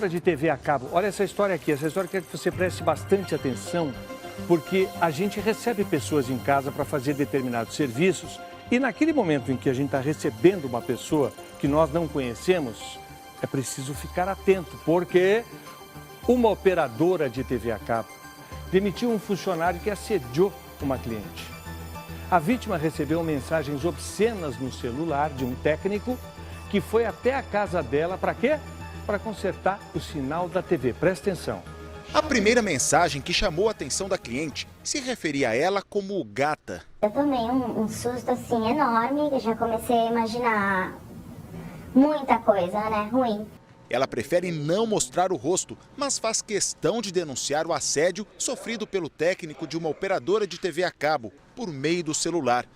De TV a cabo. Olha essa história aqui. Essa história quer que você preste bastante atenção, porque a gente recebe pessoas em casa para fazer determinados serviços e naquele momento em que a gente está recebendo uma pessoa que nós não conhecemos, é preciso ficar atento, porque uma operadora de TV a cabo demitiu um funcionário que assediou uma cliente. A vítima recebeu mensagens obscenas no celular de um técnico que foi até a casa dela para quê? Para consertar o sinal da TV. Presta atenção. A primeira mensagem que chamou a atenção da cliente se referia a ela como gata. Eu tomei um susto assim enorme, eu já comecei a imaginar muita coisa, né, ruim. Ela prefere não mostrar o rosto, mas faz questão de denunciar o assédio sofrido pelo técnico de uma operadora de TV a cabo por meio do celular.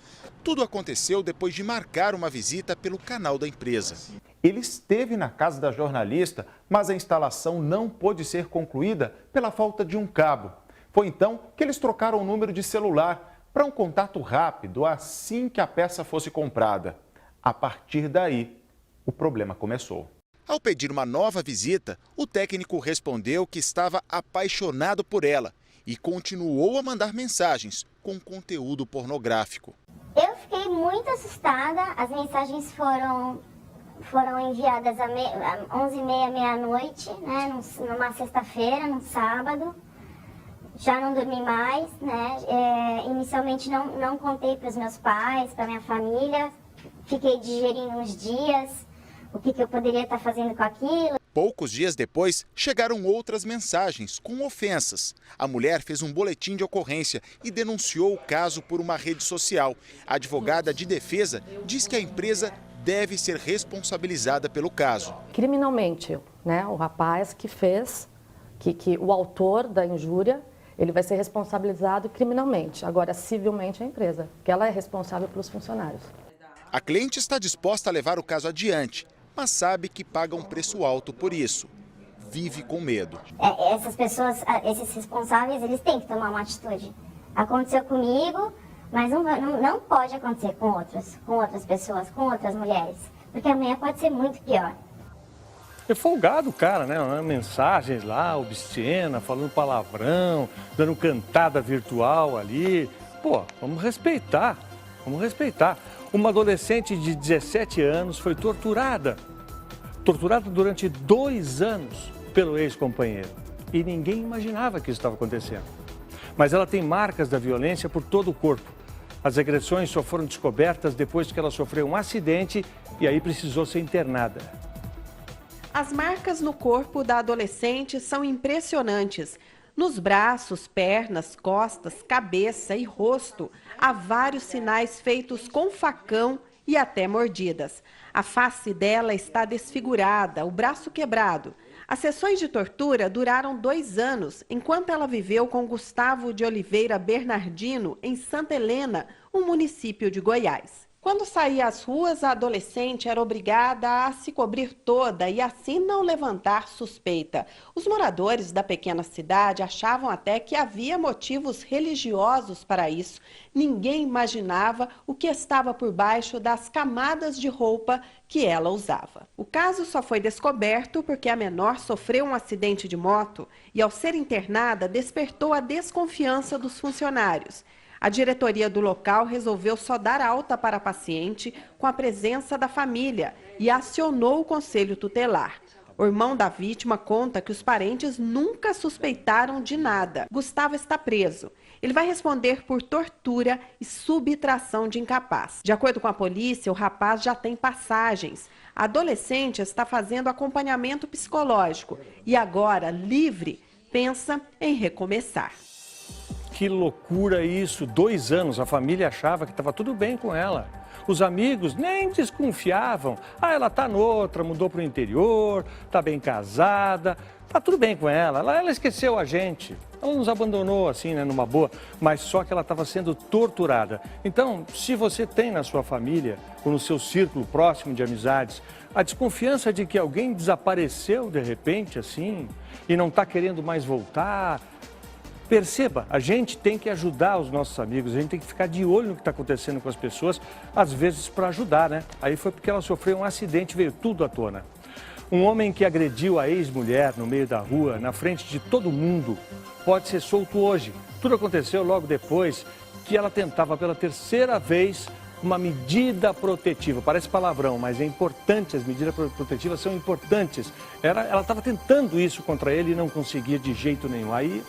Tudo aconteceu depois de marcar uma visita pelo canal da empresa. Ele esteve na casa da jornalista, mas a instalação não pôde ser concluída pela falta de um cabo. Foi então que eles trocaram o número de celular para um contato rápido assim que a peça fosse comprada. A partir daí, o problema começou. Ao pedir uma nova visita, o técnico respondeu que estava apaixonado por ela e continuou a mandar mensagens com conteúdo pornográfico. Eu fiquei muito assustada, as mensagens foram enviadas às 11h30, meia-noite, né, numa sexta-feira, num sábado. Já não dormi mais, né? Inicialmente não contei para os meus pais, para minha família. Fiquei digerindo uns dias o que eu poderia estar fazendo com aquilo. Poucos dias depois, chegaram outras mensagens com ofensas. A mulher fez um boletim de ocorrência e denunciou o caso por uma rede social. A advogada de defesa diz que a empresa deve ser responsabilizada pelo caso. Criminalmente, né, o rapaz que fez, o autor da injúria, ele vai ser responsabilizado criminalmente. Agora, civilmente, a empresa, que ela é responsável pelos funcionários. A cliente está disposta a levar o caso adiante, mas sabe que paga um preço alto por isso. Vive com medo. Essas pessoas, esses responsáveis, eles têm que tomar uma atitude. Aconteceu comigo, mas não pode acontecer com outras pessoas, com outras mulheres. Porque amanhã pode ser muito pior. É folgado o cara, né? Mensagens lá, obscena, falando palavrão, dando cantada virtual ali. Pô, vamos respeitar, vamos respeitar. Uma adolescente de 17 anos foi torturada durante 2 anos pelo ex-companheiro. E ninguém imaginava que isso estava acontecendo. Mas ela tem marcas da violência por todo o corpo. As agressões só foram descobertas depois que ela sofreu um acidente e aí precisou ser internada. As marcas no corpo da adolescente são impressionantes. Nos braços, pernas, costas, cabeça e rosto, há vários sinais feitos com facão e até mordidas. A face dela está desfigurada, o braço quebrado. As sessões de tortura duraram 2 anos, enquanto ela viveu com Gustavo de Oliveira Bernardino, em Santa Helena, um município de Goiás. Quando saía às ruas, a adolescente era obrigada a se cobrir toda e assim não levantar suspeita. Os moradores da pequena cidade achavam até que havia motivos religiosos para isso. Ninguém imaginava o que estava por baixo das camadas de roupa que ela usava. O caso só foi descoberto porque a menor sofreu um acidente de moto e, ao ser internada, despertou a desconfiança dos funcionários. A diretoria do local resolveu só dar alta para a paciente com a presença da família e acionou o conselho tutelar. O irmão da vítima conta que os parentes nunca suspeitaram de nada. Gustavo está preso. Ele vai responder por tortura e subtração de incapaz. De acordo com a polícia, o rapaz já tem passagens. A adolescente está fazendo acompanhamento psicológico e agora, livre, pensa em recomeçar. Que loucura isso, 2 anos, a família achava que estava tudo bem com ela. Os amigos nem desconfiavam. Ah, ela está noutra, mudou para o interior, está bem casada, está tudo bem com ela. Ela esqueceu a gente, ela nos abandonou assim, né, numa boa, mas só que ela estava sendo torturada. Então, se você tem na sua família ou no seu círculo próximo de amizades a desconfiança de que alguém desapareceu de repente assim e não está querendo mais voltar, perceba, a gente tem que ajudar os nossos amigos, a gente tem que ficar de olho no que está acontecendo com as pessoas, às vezes para ajudar, né? Aí foi porque ela sofreu um acidente, veio tudo à tona. Um homem que agrediu a ex-mulher no meio da rua, na frente de todo mundo, pode ser solto hoje. Tudo aconteceu logo depois que ela tentava pela terceira vez uma medida protetiva. Parece palavrão, mas é importante, as medidas protetivas são importantes. Ela estava tentando isso contra ele e não conseguia de jeito nenhum. Aí...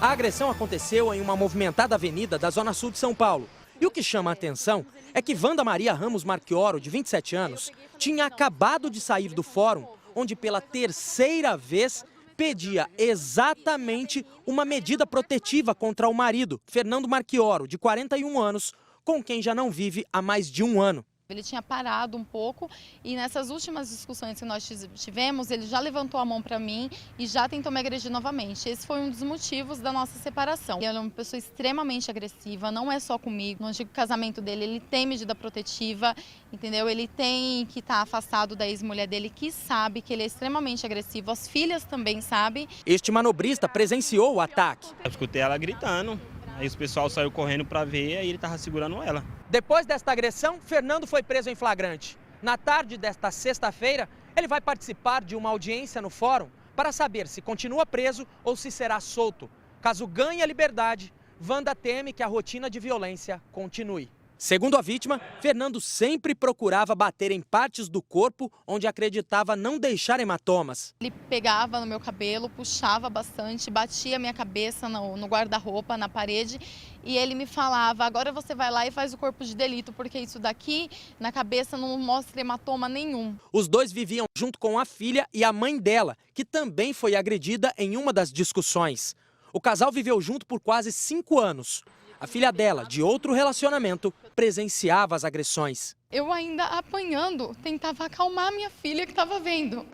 A agressão aconteceu em uma movimentada avenida da Zona Sul de São Paulo. E o que chama a atenção é que Wanda Maria Ramos Marchioro, de 27 anos, tinha acabado de sair do fórum, onde pela terceira vez pedia exatamente uma medida protetiva contra o marido, Fernando Marchioro, de 41 anos, com quem já não vive há mais de um ano. Ele tinha parado um pouco e nessas últimas discussões que nós tivemos, ele já levantou a mão para mim e já tentou me agredir novamente. Esse foi um dos motivos da nossa separação. Ele é uma pessoa extremamente agressiva, não é só comigo. No antigo casamento dele, ele tem medida protetiva, entendeu? Ele tem que estar afastado da ex-mulher dele, que sabe que ele é extremamente agressivo. As filhas também sabem. Este manobrista presenciou o ataque. Eu escutei ela gritando. Aí o pessoal saiu correndo para ver e ele estava segurando ela. Depois desta agressão, Fernando foi preso em flagrante. Na tarde desta sexta-feira, ele vai participar de uma audiência no fórum para saber se continua preso ou se será solto. Caso ganhe a liberdade, Wanda teme que a rotina de violência continue. Segundo a vítima, Fernando sempre procurava bater em partes do corpo onde acreditava não deixar hematomas. Ele pegava no meu cabelo, puxava bastante, batia a minha cabeça no guarda-roupa, na parede, e ele me falava: agora você vai lá e faz o corpo de delito, porque isso daqui na cabeça não mostra hematoma nenhum. Os dois viviam junto com a filha e a mãe dela, que também foi agredida em uma das discussões. O casal viveu junto por quase 5 anos. A filha dela, de outro relacionamento, presenciava as agressões. Eu ainda apanhando, tentava acalmar minha filha que estava vendo.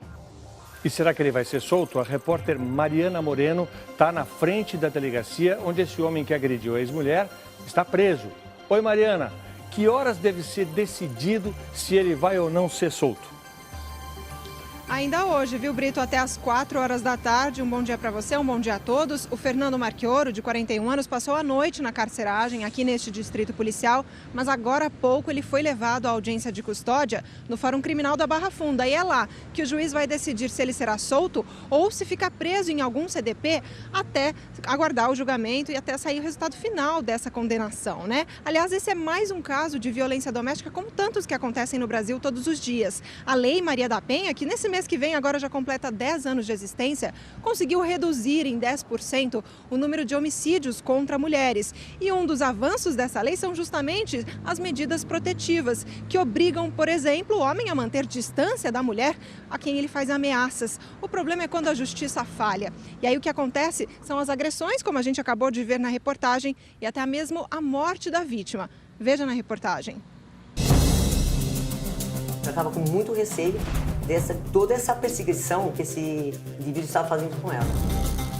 E será que ele vai ser solto? A repórter Mariana Moreno está na frente da delegacia onde esse homem que agrediu a ex-mulher está preso. Oi, Mariana, que horas deve ser decidido se ele vai ou não ser solto? Ainda hoje, viu, Brito? Até às 4 horas da tarde. Um bom dia para você, um bom dia a todos. O Fernando Marchioro, de 41 anos, passou a noite na carceragem aqui neste distrito policial, mas agora há pouco ele foi levado à audiência de custódia no Fórum Criminal da Barra Funda. E é lá que o juiz vai decidir se ele será solto ou se fica preso em algum CDP até aguardar o julgamento e até sair o resultado final dessa condenação, né? Aliás, esse é mais um caso de violência doméstica, como tantos que acontecem no Brasil todos os dias. A Lei Maria da Penha, que nesse mês que vem, agora já completa 10 anos de existência, conseguiu reduzir em 10% o número de homicídios contra mulheres. E um dos avanços dessa lei são justamente as medidas protetivas, que obrigam, por exemplo, o homem a manter distância da mulher a quem ele faz ameaças. O problema é quando a justiça falha. E aí o que acontece são as agressões, como a gente acabou de ver na reportagem, e até mesmo a morte da vítima. Veja na reportagem. Eu estava com muito receio toda essa perseguição que esse indivíduo estava fazendo com ela.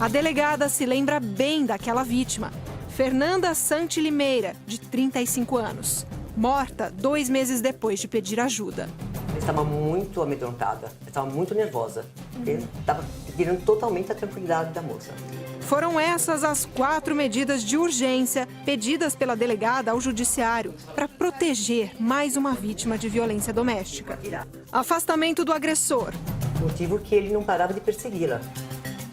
A delegada se lembra bem daquela vítima, Fernanda Santi Limeira, de 35 anos, morta 2 meses depois de pedir ajuda. Eu estava muito amedrontada, eu estava muito nervosa, eu estava tirando totalmente a tranquilidade da moça. Foram essas as 4 medidas de urgência pedidas pela delegada ao judiciário para proteger mais uma vítima de violência doméstica. Afastamento do agressor. Motivo que ele não parava de persegui-la.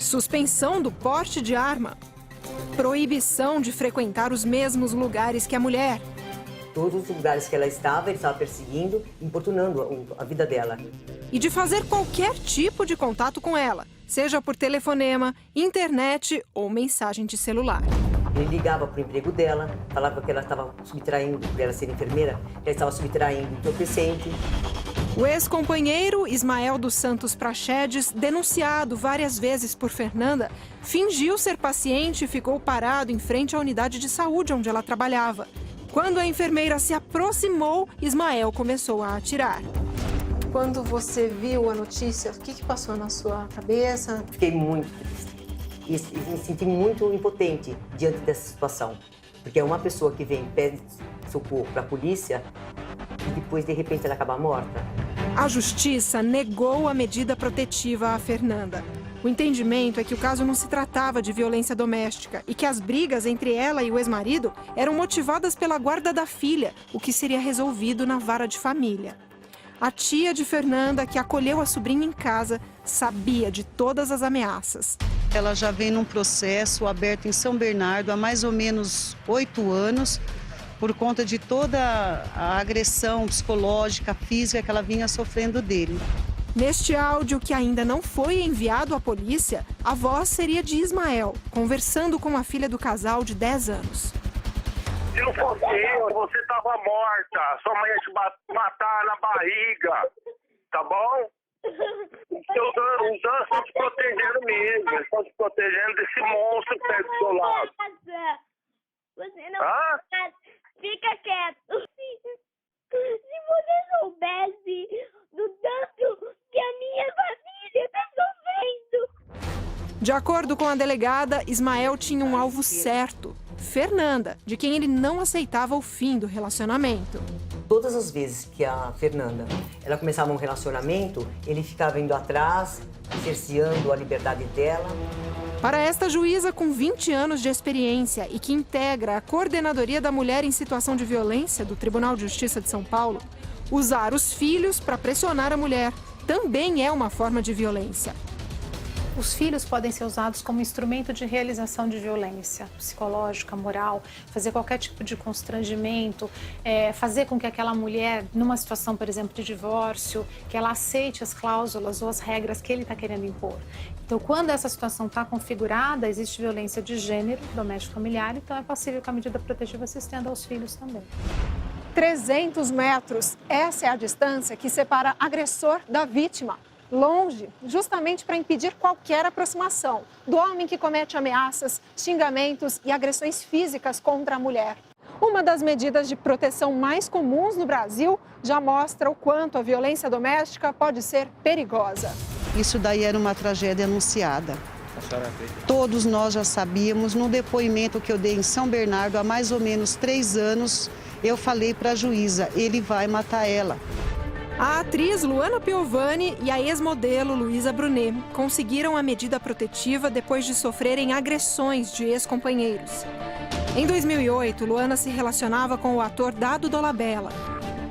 Suspensão do porte de arma. Proibição de frequentar os mesmos lugares que a mulher. Todos os lugares que ela estava, ele estava perseguindo, importunando a vida dela. E de fazer qualquer tipo de contato com ela, seja por telefonema, internet ou mensagem de celular. Ele ligava para o emprego dela, falava que ela estava subtraindo, por ela ser enfermeira, que ela estava subtraindo entorpecente. O ex-companheiro Ismael dos Santos Praxedes, denunciado várias vezes por Fernanda, fingiu ser paciente e ficou parado em frente à unidade de saúde onde ela trabalhava. Quando a enfermeira se aproximou, Ismael começou a atirar. Quando você viu a notícia, o que passou na sua cabeça? Fiquei muito triste e me senti muito impotente diante dessa situação. Porque é uma pessoa que vem e pede socorro para a polícia e depois, de repente, ela acaba morta. A justiça negou a medida protetiva a Fernanda. O entendimento é que o caso não se tratava de violência doméstica e que as brigas entre ela e o ex-marido eram motivadas pela guarda da filha, o que seria resolvido na vara de família. A tia de Fernanda, que acolheu a sobrinha em casa, sabia de todas as ameaças. Ela já vem num processo aberto em São Bernardo há mais ou menos 8 anos, por conta de toda a agressão psicológica, física que ela vinha sofrendo dele. Neste áudio, que ainda não foi enviado à polícia, a voz seria de Ismael, conversando com a filha do casal de 10 anos. Se não fosse eu, você estava morta. Sua mãe ia te matar na barriga, tá bom? Os anjos estão te protegendo mesmo. Eles estão te protegendo desse monstro que está do seu lado. Você não fica quieto. Se você soubesse do tanto que a minha família está sofrendo. De acordo com a delegada, Ismael tinha um alvo certo. Fernanda, de quem ele não aceitava o fim do relacionamento. Todas as vezes que a Fernanda ela começava um relacionamento, ele ficava indo atrás, cerceando a liberdade dela. Para esta juíza com 20 anos de experiência e que integra a Coordenadoria da Mulher em Situação de Violência do Tribunal de Justiça de São Paulo, usar os filhos para pressionar a mulher também é uma forma de violência. Os filhos podem ser usados como instrumento de realização de violência psicológica, moral, fazer qualquer tipo de constrangimento, fazer com que aquela mulher, numa situação, por exemplo, de divórcio, que ela aceite as cláusulas ou as regras que ele está querendo impor. Então, quando essa situação está configurada, existe violência de gênero, doméstico familiar, então é possível que a medida protetiva se estenda aos filhos também. 300 metros, essa é a distância que separa agressor da vítima. Longe, justamente para impedir qualquer aproximação do homem que comete ameaças, xingamentos e agressões físicas contra a mulher. Uma das medidas de proteção mais comuns no Brasil já mostra o quanto a violência doméstica pode ser perigosa. Isso daí era uma tragédia anunciada. Todos nós já sabíamos. No depoimento que eu dei em São Bernardo há mais ou menos 3 anos, eu falei para a juíza, ele vai matar ela. A atriz Luana Piovani e a ex-modelo Luísa Brunet conseguiram a medida protetiva depois de sofrerem agressões de ex-companheiros. Em 2008, Luana se relacionava com o ator Dado Dolabella.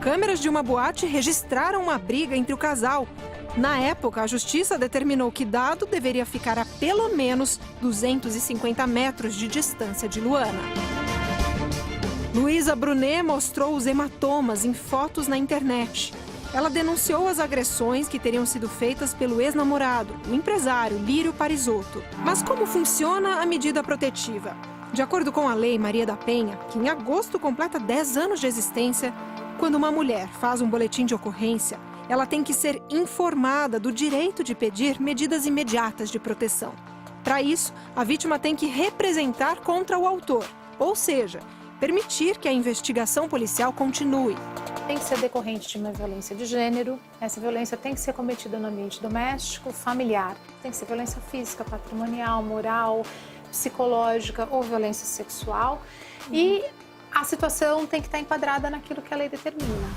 Câmeras de uma boate registraram uma briga entre o casal. Na época, a justiça determinou que Dado deveria ficar a pelo menos 250 metros de distância de Luana. Luísa Brunet mostrou os hematomas em fotos na internet. Ela denunciou as agressões que teriam sido feitas pelo ex-namorado, o empresário Lírio Parisotto. Mas como funciona a medida protetiva? De acordo com a Lei Maria da Penha, que em agosto completa 10 anos de existência, quando uma mulher faz um boletim de ocorrência, ela tem que ser informada do direito de pedir medidas imediatas de proteção. Para isso, a vítima tem que representar contra o autor, ou seja, permitir que a investigação policial continue. Tem que ser decorrente de uma violência de gênero. Essa violência tem que ser cometida no ambiente doméstico, familiar. Tem que ser violência física, patrimonial, moral, psicológica ou violência sexual. E a situação tem que estar enquadrada naquilo que a lei determina.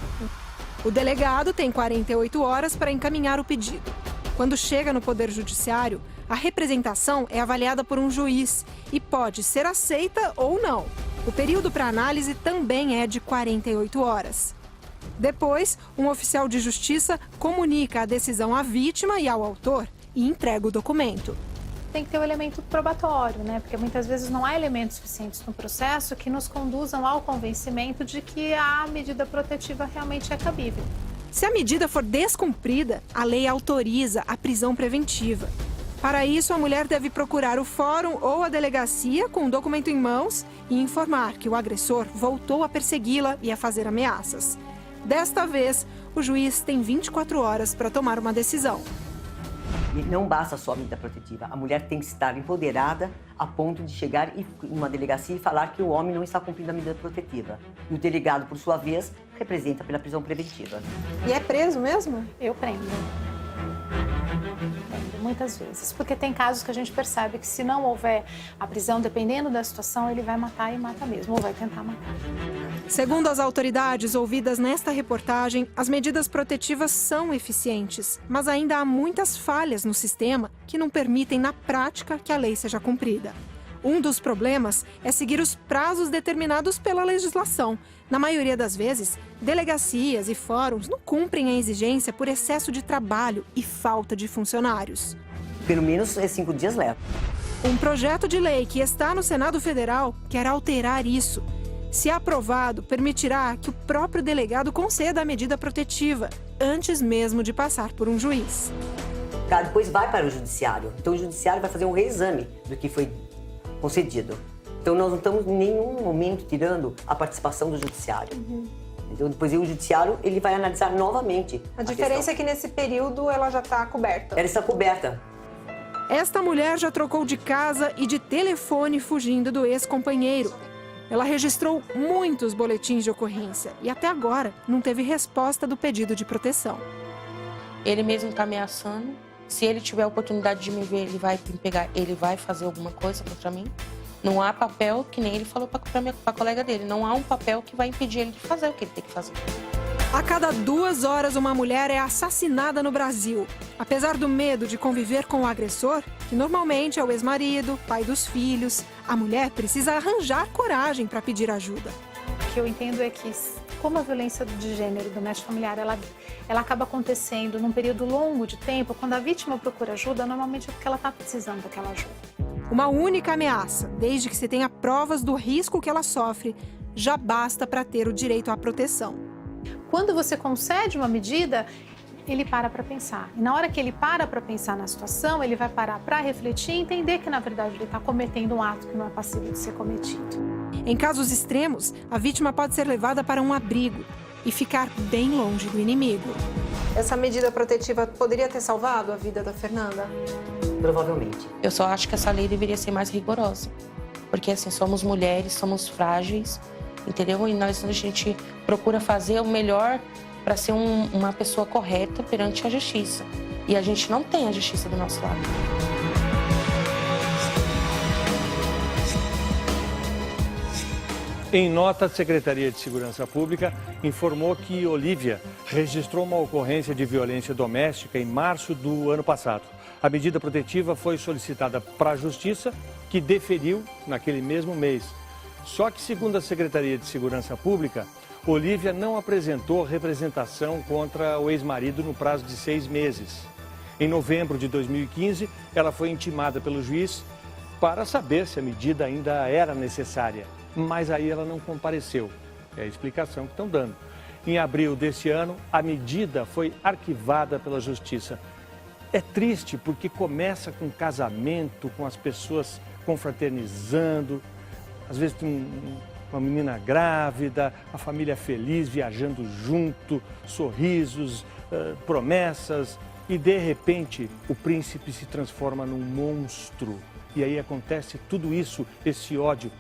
O delegado tem 48 horas para encaminhar o pedido. Quando chega no Poder Judiciário, a representação é avaliada por um juiz e pode ser aceita ou não. O período para análise também é de 48 horas. Depois, um oficial de justiça comunica a decisão à vítima e ao autor e entrega o documento. Tem que ter o elemento probatório, né? Porque muitas vezes não há elementos suficientes no processo que nos conduzam ao convencimento de que a medida protetiva realmente é cabível. Se a medida for descumprida, a lei autoriza a prisão preventiva. Para isso, a mulher deve procurar o fórum ou a delegacia com o documento em mãos e informar que o agressor voltou a persegui-la e a fazer ameaças. Desta vez, o juiz tem 24 horas para tomar uma decisão. E não basta só a medida protetiva. A mulher tem que estar empoderada a ponto de chegar em uma delegacia e falar que o homem não está cumprindo a medida protetiva. E o delegado, por sua vez, representa pela prisão preventiva. E é preso mesmo? Eu prendo. Muitas vezes, porque tem casos que a gente percebe que se não houver a prisão, dependendo da situação, ele vai matar e mata mesmo, ou vai tentar matar. Segundo as autoridades ouvidas nesta reportagem, as medidas protetivas são eficientes, mas ainda há muitas falhas no sistema que não permitem, na prática, que a lei seja cumprida. Um dos problemas é seguir os prazos determinados pela legislação. Na maioria das vezes, delegacias e fóruns não cumprem a exigência por excesso de trabalho e falta de funcionários. Pelo menos 5 dias leva. Um projeto de lei que está no Senado Federal quer alterar isso. Se aprovado, permitirá que o próprio delegado conceda a medida protetiva, antes mesmo de passar por um juiz. Depois vai para o judiciário. Então o judiciário vai fazer um reexame do que foi concedido. Então nós não estamos em nenhum momento tirando a participação do judiciário. Então depois o judiciário ele vai analisar novamente. A diferença é que nesse período ela já está coberta. Ela está coberta. Esta mulher já trocou de casa e de telefone fugindo do ex-companheiro. Ela registrou muitos boletins de ocorrência e até agora não teve resposta do pedido de proteção. Ele mesmo está ameaçando. Se ele tiver a oportunidade de me ver, ele vai me pegar, ele vai fazer alguma coisa contra mim. Não há papel, que nem ele falou para a colega dele, não há um papel que vai impedir ele de fazer o que ele tem que fazer. A cada 2 horas, uma mulher é assassinada no Brasil. Apesar do medo de conviver com o agressor, que normalmente é o ex-marido, pai dos filhos, a mulher precisa arranjar coragem para pedir ajuda. O que eu entendo é que, como a violência de gênero doméstico familiar, ela acaba acontecendo num período longo de tempo, quando a vítima procura ajuda, normalmente é porque ela está precisando daquela ajuda. Uma única ameaça, desde que se tenha provas do risco que ela sofre, já basta para ter o direito à proteção. Quando você concede uma medida, ele para pensar. E na hora que ele para pensar na situação, ele vai parar para refletir e entender que, na verdade, ele está cometendo um ato que não é passível de ser cometido. Em casos extremos, a vítima pode ser levada para um abrigo e ficar bem longe do inimigo. Essa medida protetiva poderia ter salvado a vida da Fernanda? Provavelmente. Eu só acho que essa lei deveria ser mais rigorosa. Porque, assim, somos mulheres, somos frágeis, entendeu? E a gente procura fazer o melhor para ser uma pessoa correta perante a justiça. E a gente não tem a justiça do nosso lado. Em nota, a Secretaria de Segurança Pública informou que Olívia registrou uma ocorrência de violência doméstica em março do ano passado. A medida protetiva foi solicitada para a Justiça, que deferiu naquele mesmo mês. Só que, segundo a Secretaria de Segurança Pública, Olívia não apresentou representação contra o ex-marido no prazo de 6 meses. Em novembro de 2015, ela foi intimada pelo juiz para saber se a medida ainda era necessária. Mas aí ela não compareceu. É a explicação que estão dando. Em abril desse ano, a medida foi arquivada pela Justiça. É triste porque começa com casamento, com as pessoas confraternizando. Às vezes tem uma menina grávida, a família feliz, viajando junto, sorrisos, promessas. E de repente o príncipe se transforma num monstro. E aí acontece tudo isso, esse ódio.